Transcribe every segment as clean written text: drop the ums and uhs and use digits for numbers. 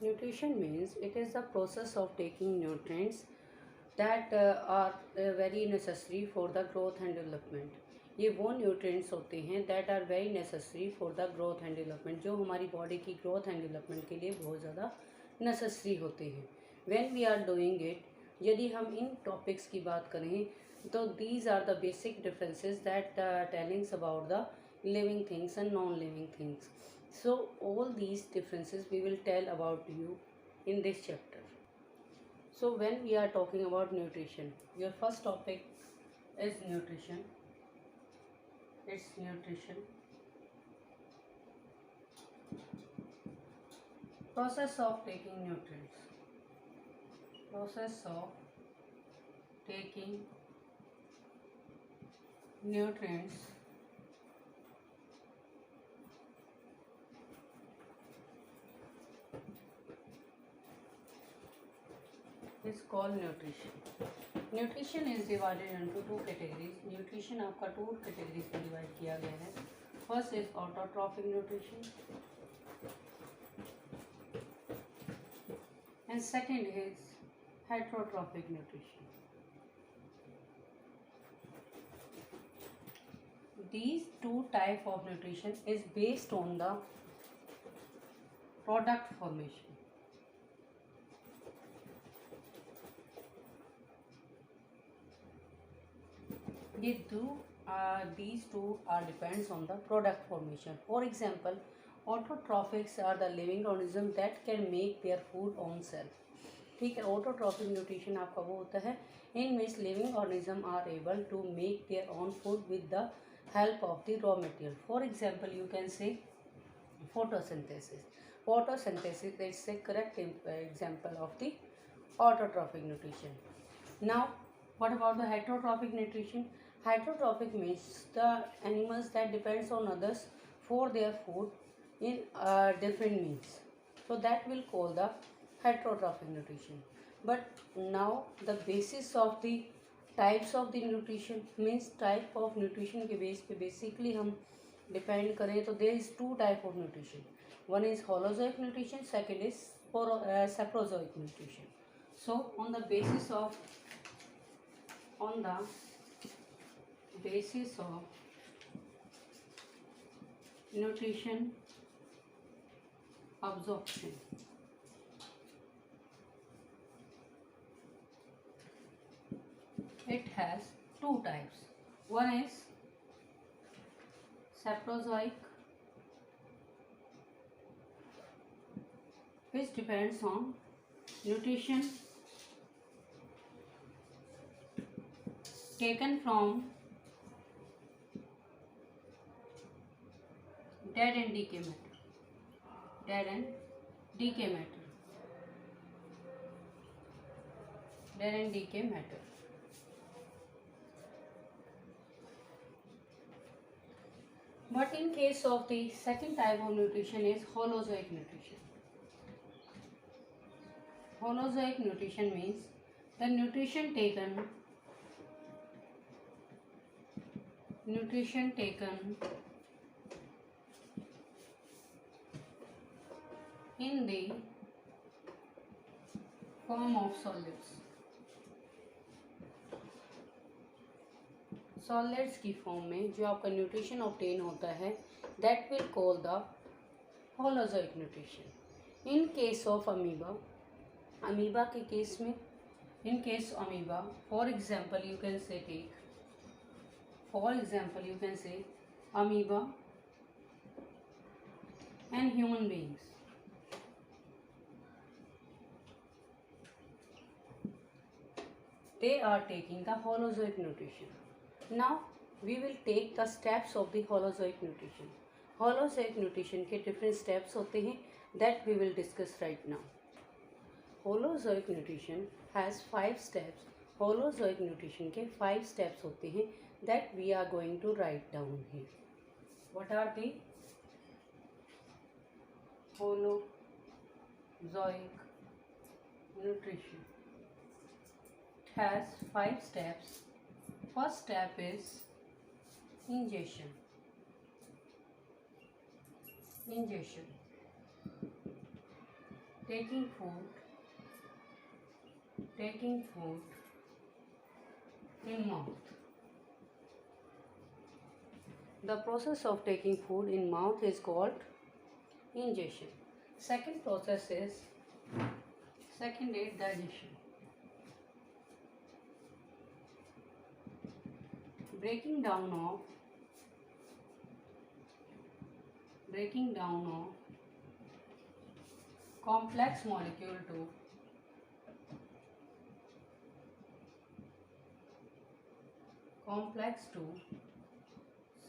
Nutrition means it is the process of taking nutrients that are very necessary for the growth and development. ये वो nutrients होते हैं that are very necessary for the growth and development, जो हमारी body की growth and development के लिए बहुत ज़्यादा नेसेसरी होते हैं. When we are doing it, यदि हम इन टॉपिक्स की बात करें तो these are the basic differences that tellings about the living things and non-living things. So all these differences we will tell about you in this chapter. So when we are talking about nutrition, your first topic is nutrition. It's nutrition. Process of taking nutrients. Process of taking nutrients is called nutrition. Nutrition is divided into two categories. Nutrition आपका two categories में divide किया गया है. First is autotrophic nutrition and second is heterotrophic nutrition. These two type of nutrition is based on the product formation. These two are depends on the product formation. For example, autotrophics are the living organism that can make their food own self. ठीक है, autotrophic nutrition आपका वो होता है in which living organism are able to make their own food with the help of the raw material. For example, you can say photosynthesis. Photosynthesis is a correct example of the autotrophic nutrition. Now, what about the heterotrophic nutrition? Heterotrophic means the animals that depends on others for their food in different means. So that will call the heterotrophic nutrition. But now the basis of the types of the nutrition means type of nutrition के base पे basically हम depend करें तो there is two type of nutrition. One is holozoic nutrition, second is saprozoic nutrition. So on the basis of nutrition absorption, it has two types. One is saprozoic, which depends on nutrition taken from dead and decay matter. Dead and decay matter. Dead and decay matter. But in case of the second type of nutrition is holozoic nutrition. Holozoic nutrition means the nutrition taken in the form of solids. Solids की form में जो आपका nutrition obtain होता है that will call the holozoic nutrition. In case of amoeba के case में, in case amoeba for example you can से amoeba and human beings. They are taking the holozoic nutrition. Now we will take the steps of the holozoic nutrition. Holozoic nutrition के different steps होते हैं that we will discuss right now. Holozoic nutrition has 5 steps. Holozoic nutrition के 5 steps होते हैं that we are going to write down here. What are the holozoic nutrition? It has 5 steps. First step is ingestion. taking food in mouth. The process of taking food in mouth is called ingestion. Second process is digestion. Breaking down of complex molecule to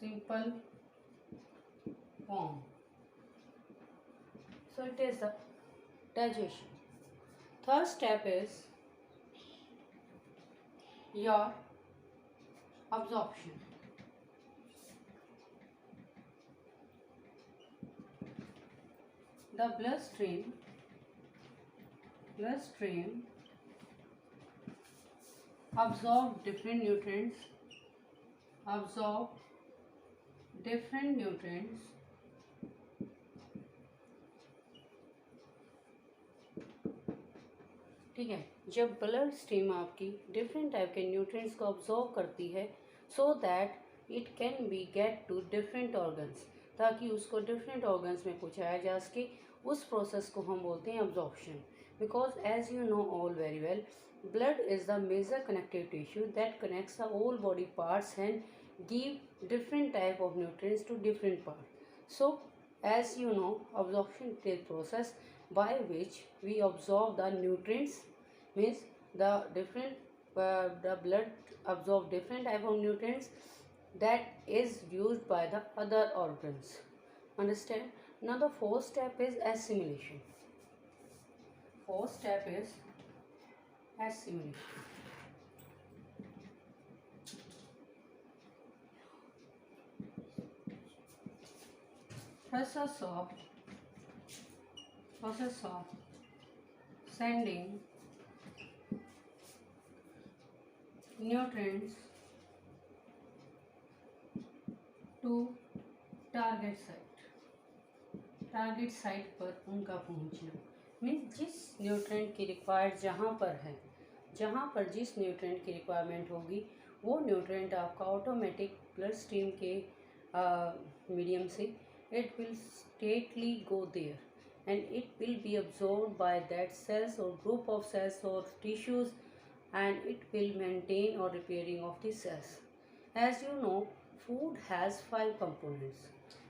simple form. So it is the digestion. Third step is your absorption. The bloodstream absorb different nutrients ठीक है। जब blood stream आपकी different type के nutrients को absorb करती है so that it can be get to different organs, ताकि उसको डिफरेंट ऑर्गन्स में पहुँचाया जा सके, उस प्रोसेस को हम बोलते हैं absorption. Because as you know all very well, blood is the major connective tissue that connects the whole body parts and give different type of nutrients to different parts. So as you know, absorption is the process by which we absorb the nutrients, means the blood absorb different type of nutrients that is used by the other organs. Understand? Now the fourth step is assimilation. Fourth step is assimilation. Process of sending nutrients to target site पर उनका पहुंचना, means जिस nutrient की required जहाँ पर जिस nutrient की requirement होगी वो न्यूट्रिएंट आपका ऑटोमेटिक ब्लड स्ट्रीम के मीडियम से it will straightly go there and it will be absorbed by that cells or group of cells or tissues, and it will maintain or repairing of the cells. As you know, food has 5 components.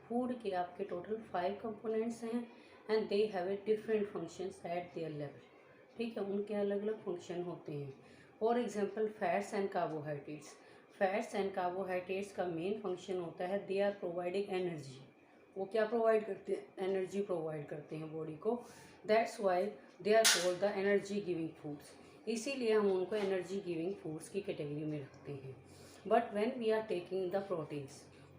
Food के आपके total 5 components हैं and they have a different functions eight their level. ठीक है, उनके अलग अलग function होते हैं। For example fats and carbohydrates का मेन फंक्शन होता है दे आर प्रोवाइडिंग एनर्जी। वो क्या प्रोवाइड करते हैं? एनर्जी प्रोवाइड करते हैं बॉडी को। That's why they are called the energy giving foods. इसीलिए हम उनको एनर्जी गिविंग फूड्स की कैटेगरी में रखते हैं। But when we are taking the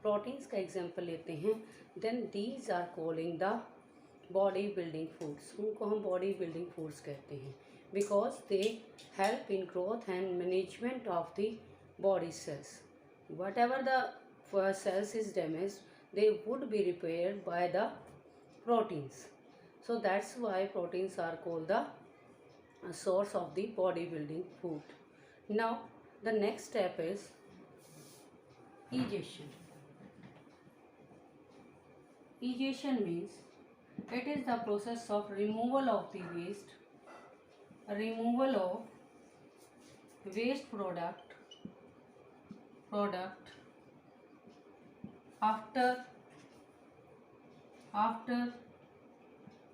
proteins का एग्जांपल लेते हैं, then these are calling the body building foods. उनको हम बॉडी बिल्डिंग फूड्स कहते हैं because they help in growth and management of the body cells. Whatever the cells is damaged, they would be repaired by the proteins. So that's why proteins are called the source of the bodybuilding food. Now the next step is egestion. Egestion means it is the process of removal of the waste product after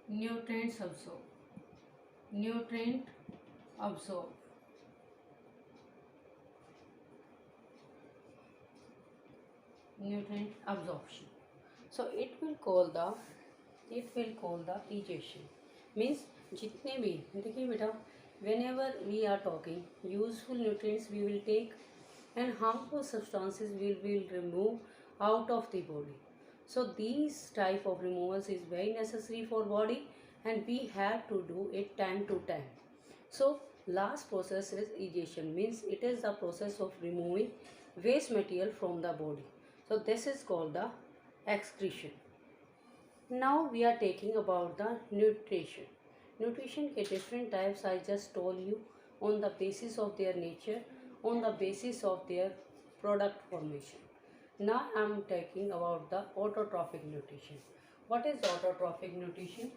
nutrient absorption. So it will call the egestion. Means जितने भी देखिए बेटा, whenever we are talking useful nutrients we will take and harmful substances we will remove out of the body. So these type of removals is very necessary for body and we have to do it time to time. So last process is egestion, means it is the process of removing waste material from the body. So this is called the excretion. Now we are taking about the nutrition. Nutrition के different types I just told you on the basis of their nature, on the basis of their product formation. Now I am talking about the autotrophic nutrition. What is autotrophic nutrition?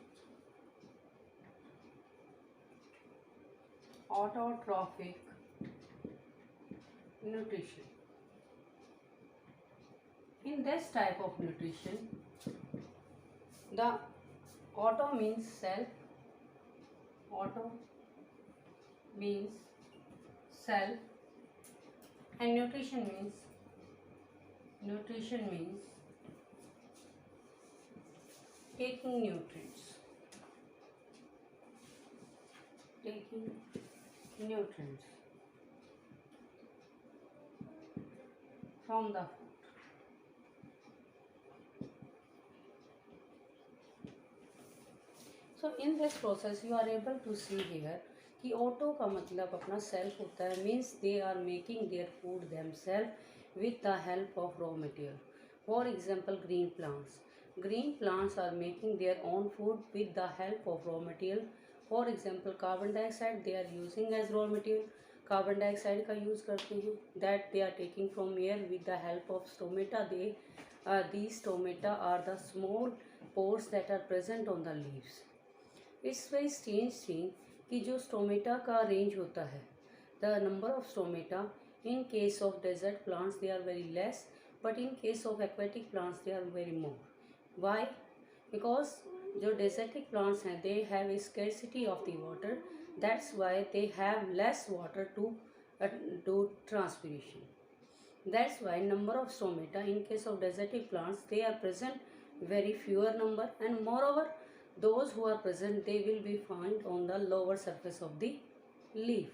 Autotrophic nutrition. In this type of nutrition, the auto means self, auto means self, and nutrition means taking nutrients, from the food. So in this process you are able to see here कि auto का मतलब अपना self होता है, means they are making their food themselves with the help of raw material. For example green plants are making their own food with the help of raw material. For example carbon dioxide they are using as raw material. Carbon dioxide का use करते हैं, that they are taking from air with the help of stomata. these stomata are the small pores that are present on the leaves. It's very strange thing कि जो stomata का range होता है, the number of stomata in case of desert plants they are very less, but in case of aquatic plants they are very more. Why? Because जो desertic plants हैं they have a scarcity of the water, that's why they have less water to do transpiration. That's why number of stomata in case of desertic plants they are present very fewer number, and moreover those who are present they will be found on the lower surface of the leaf.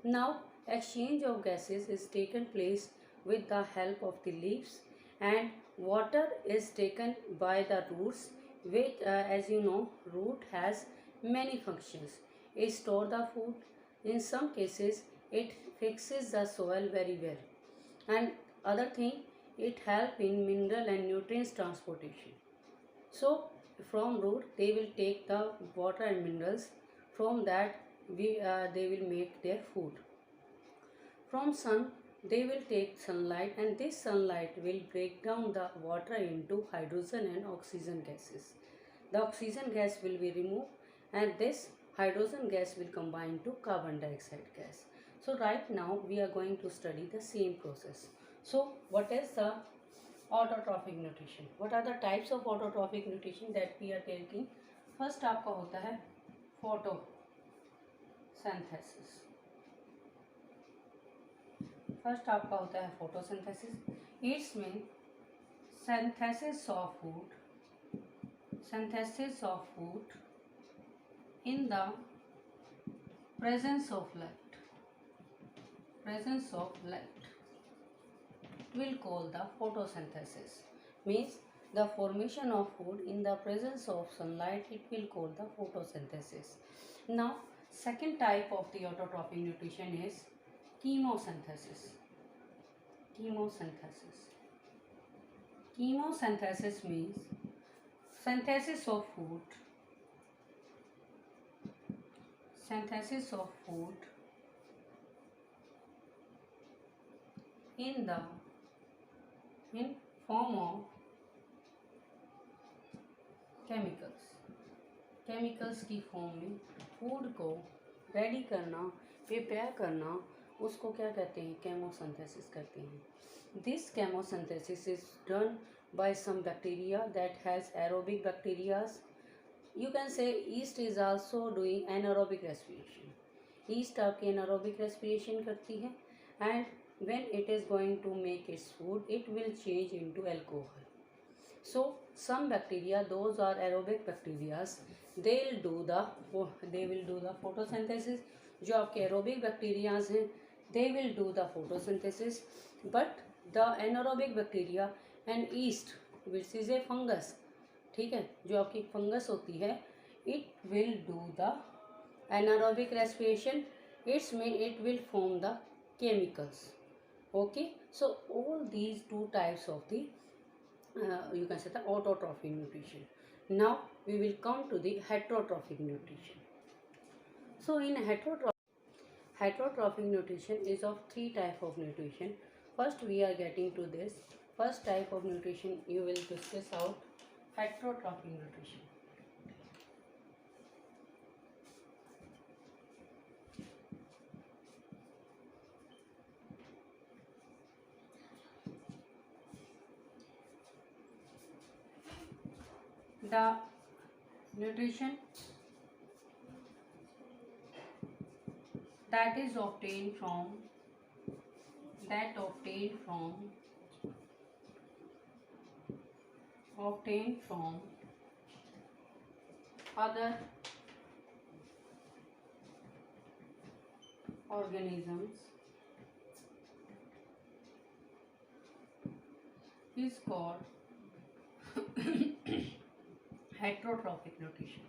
Now exchange of gases is taken place with the help of the leaves, and water is taken by the roots, which as you know root has many functions. It store the food. In some cases it fixes the soil very well, and other thing it help in mineral and nutrients transportation. So from root they will take the water and minerals, from that they will make their food. From sun they will take sunlight, and this sunlight will break down the water into hydrogen and oxygen gases. The oxygen gas will be removed, and this hydrogen gas will combine to carbon dioxide gas. So right now we are going to study the same process. So what is the autotrophic nutrition? What are the types of autotrophic nutrition that we are taking? First आपका होता है photosynthesis. First आपका होता है photosynthesis. It's mean synthesis of food in the presence of light. We'll call the photosynthesis. Means the formation of food in the presence of sunlight, it will call the photosynthesis. Now second type of the autotrophic nutrition is chemosynthesis. Chemosynthesis means synthesis of food in form of chemicals की form में food को ready करना, prepare करना, उसको क्या कहते हैं? Chemosynthesis कहते हैं. This chemosynthesis is done by some bacteria that has aerobic bacterias. You can say yeast is also doing anaerobic respiration. Yeast आपकी anaerobic respiration करती है, and when it is going to make its food, it will change into alcohol. So some bacteria, those are aerobic bacteria, they will do the photosynthesis. जो आपके aerobic bacteria हैं they will do the photosynthesis, but the anaerobic bacteria and yeast which is a fungus, ठीक है, जो आपकी fungus होती है, it will do the anaerobic respiration. It will form the chemicals. Okay, so all these two types of the you can say the autotrophic nutrition. Now we will come to the heterotrophic nutrition. So in heterotrophic nutrition is of three type of nutrition. First we are getting to this. First type of nutrition you will discuss out heterotrophic nutrition. The nutrition that is obtained from other organisms is called heterotrophic nutrition.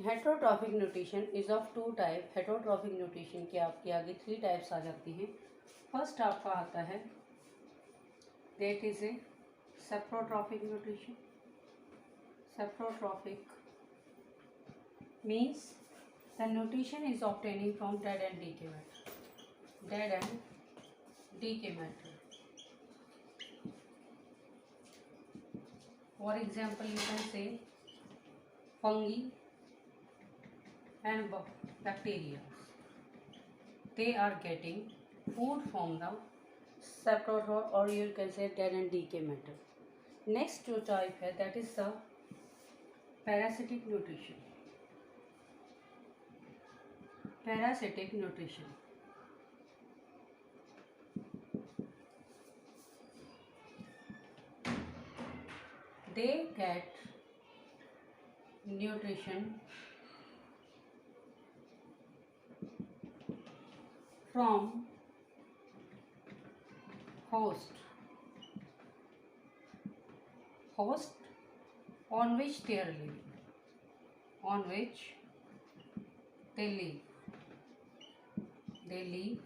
Heterotrophic nutrition is of two type. Heterotrophic nutrition के आपके आगे three types आ जाती हैं. First आपका आता है that is a saprotrophic nutrition. Saprotrophic means the nutrition is obtaining from dead and decay matter. For example, you can say fungi and bacteria. They are getting food from the separate or you can say dead and decay matter. Next जो type है that is the parasitic nutrition. Parasitic nutrition. They get nutrition from host on which they are living, they live.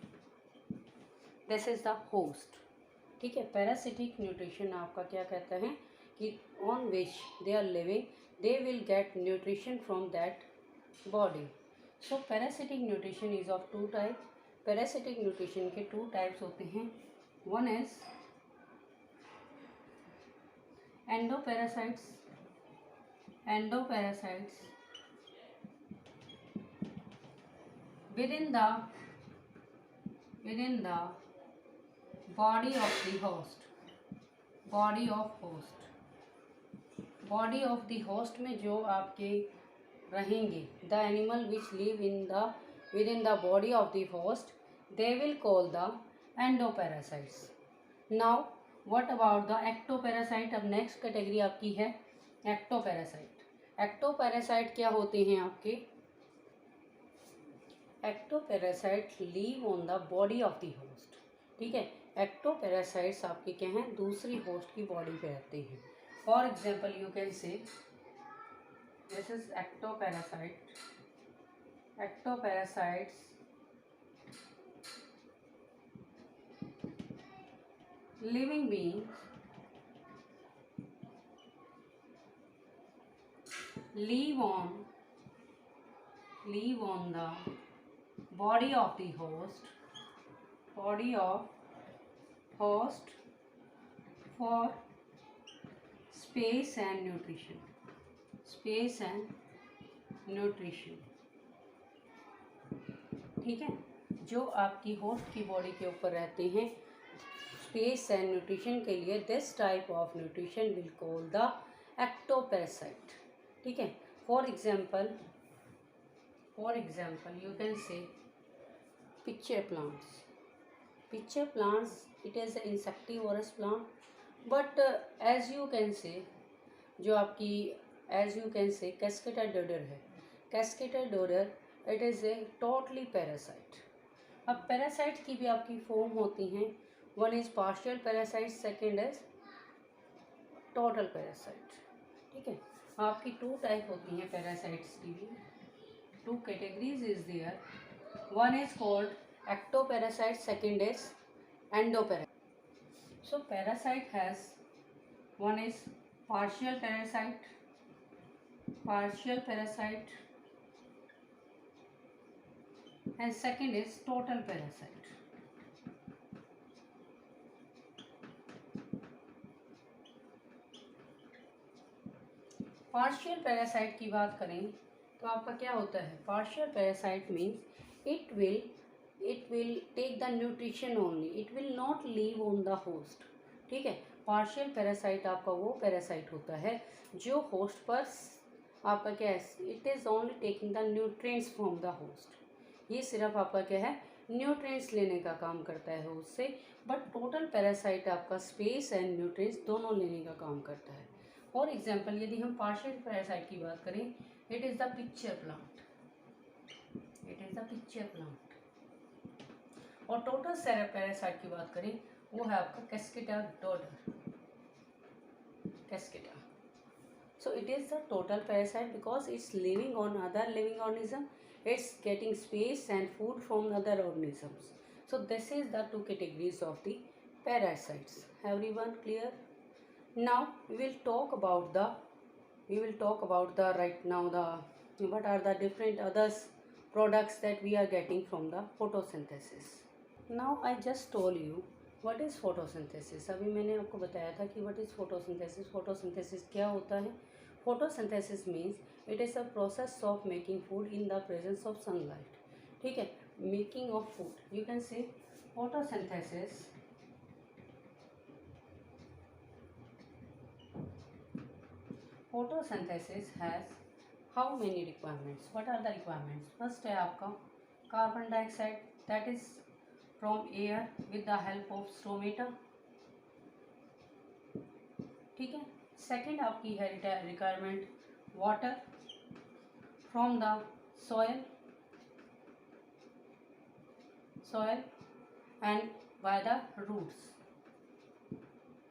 This is the host. ठीक है. Parasitic nutrition आपका क्या कहता है कि on which they are living they will get nutrition from that body. So parasitic nutrition is of two types. Parasitic nutrition के two types होते हैं. One is endoparasites within the body of the host. Body of the host में जो आपके रहेंगे, the animal which live within the body of the host, they will call the endoparasites. Now what about the ectoparasite? अब next category आपकी है ectoparasite. Ectoparasite क्या होते हैं आपके? Ectoparasite leave on the body of the host. ठीक है. Ectoparasites आपके क्या हैं? दूसरी होस्ट की बॉडी पे रहते हैं. फॉर एग्जाम्पल यू कैन से this is ectoparacites living beings live on the body of the host for space and nutrition. ठीक है. जो आपकी होस्ट की बॉडी के ऊपर रहते हैं स्पेस एंड न्यूट्रिशन के लिए, this type of nutrition will call the ectoparasite. ठीक है. For example you can say picture plants. It is insectivorous plant. But as you can say जो आपकी कैस्केटर डोडर है. Cuscuta dodder it is a totally parasite. अब parasite की भी आपकी form होती हैं. One is partial parasite, second is total parasite. ठीक है. आपकी टू टाइप होती हैं पैरासाइट्स की भी. two categories is there. One is called ectoparasite, second is endoparasite. So parasite has, one is partial parasite, and second is total parasite. Partial parasite की बात करें तो आपका क्या होता है, partial parasite means it will take the nutrition only, it will not live on the host. ठीक है, पार्शियल पैरासाइट आपका वो पैरासाइट होता है जो होस्ट पर आपका क्या है, it is only taking the nutrients from the host. ये सिर्फ आपका क्या है, न्यूट्रिएंट्स लेने का काम करता है उससे, बट टोटल पैरासाइट आपका स्पेस एंड न्यूट्रिएंट्स दोनों लेने का काम करता है। फॉर एग्जाम्पल यदि हम पार्शियल पैरासाइट की बात करें, it is the pitcher plant, और टोटल पैरासाइट की बात करें वो है आपका कैस्केटा daughter, कैस्केटा। So it is the total parasite because it's living on other living organism, it's getting space and food from other organisms. So this is the two categories of the parasites. Everyone clear? Now we will talk about the right now the what are the different others products that we are getting from the photosynthesis. Now I just told you what is photosynthesis. अभी मैंने आपको बताया था कि what is photosynthesis. photosynthesis क्या होता है? photosynthesis means it is a process of making food in the presence of sunlight. ठीक है, making of food, you can say photosynthesis has how many requirements? What are the requirements? First है आपका carbon dioxide, that is from air with the help of stomata. ठीक है, second आपकी है requirement water from the soil and by the roots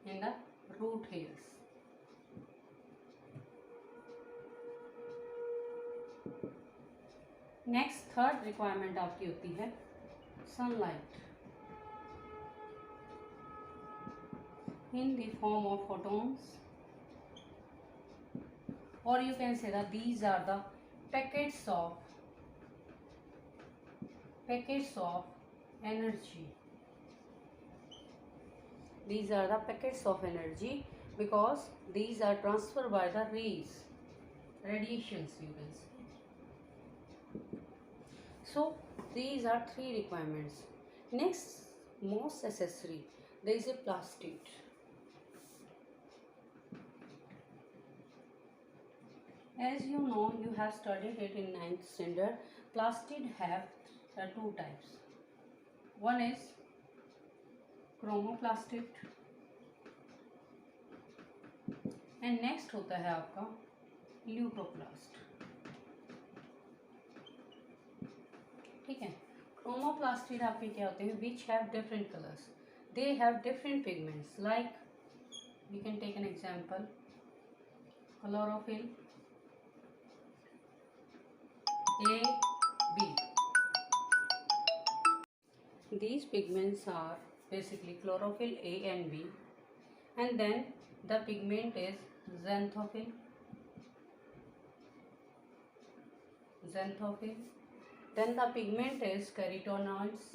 in the root hairs. Next third requirement आपकी होती है sunlight in the form of photons, or you can say that these are the packets of energy. These are the packets of energy because these are transferred by the radiations, you can say. So these are three requirements. Next, most necessary, there is a plastid. As you know, you have studied it in 9th standard. Plastid have two types. One is chromoplastid and next होता है आपका leucoplast. ठीक है, chromoplastid आपके क्या होते हैं, which have different colors. They have different pigments. Like we can take an example, chlorophyll A, B. These pigments are basically chlorophyll A and B, and then the pigment is xanthophyll. Then the pigment is carotenoids.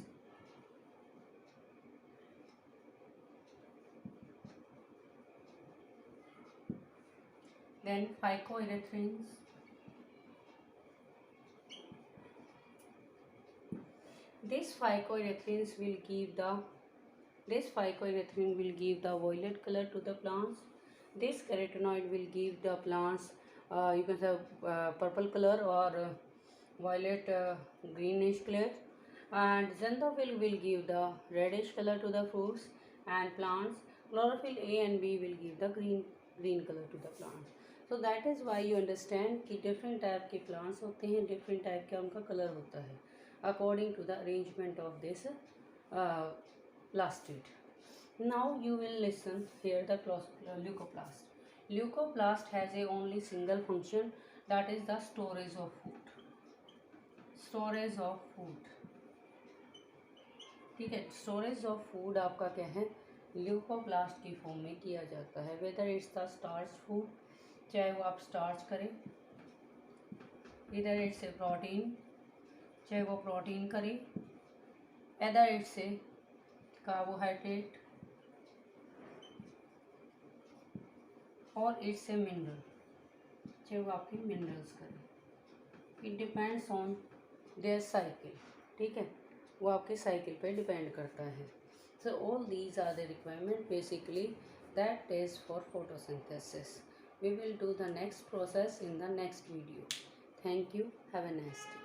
Then phycoerythrins. This phycoerythrin will give the violet color to the plants. This carotenoid will give the plants you can say purple color or violet greenish color, and xanthophyll will give the reddish color to the fruits and plants. Chlorophyll A and B will give the green color to the plants. So that is why you understand कि different type के plants होते हैं, different type का उनका color होता है according to the arrangement of this plastid. Now you will listen here the leucoplast. Leucoplast has a only single function, that is the storage of food. Storage of food, ठीक है। Storage of food आपका क्या है, leucoplast की form में किया जाता है। Whether it's the starch food, चाहे वो आप स्टार्च करें, इधर इट्स ए प्रोटीन, चाहे वो प्रोटीन करें, इधर इट्स ए कार्बोहाइड्रेट और इट्स ए मिनरल, चाहे वो आपके मिनरल्स करें। It depends on their cycle, ठीक है, वो आपके साइकिल पे डिपेंड करता है। So all these are the requirement basically that is for photosynthesis. We will do the next process in the next video. Thank you, have a nice day.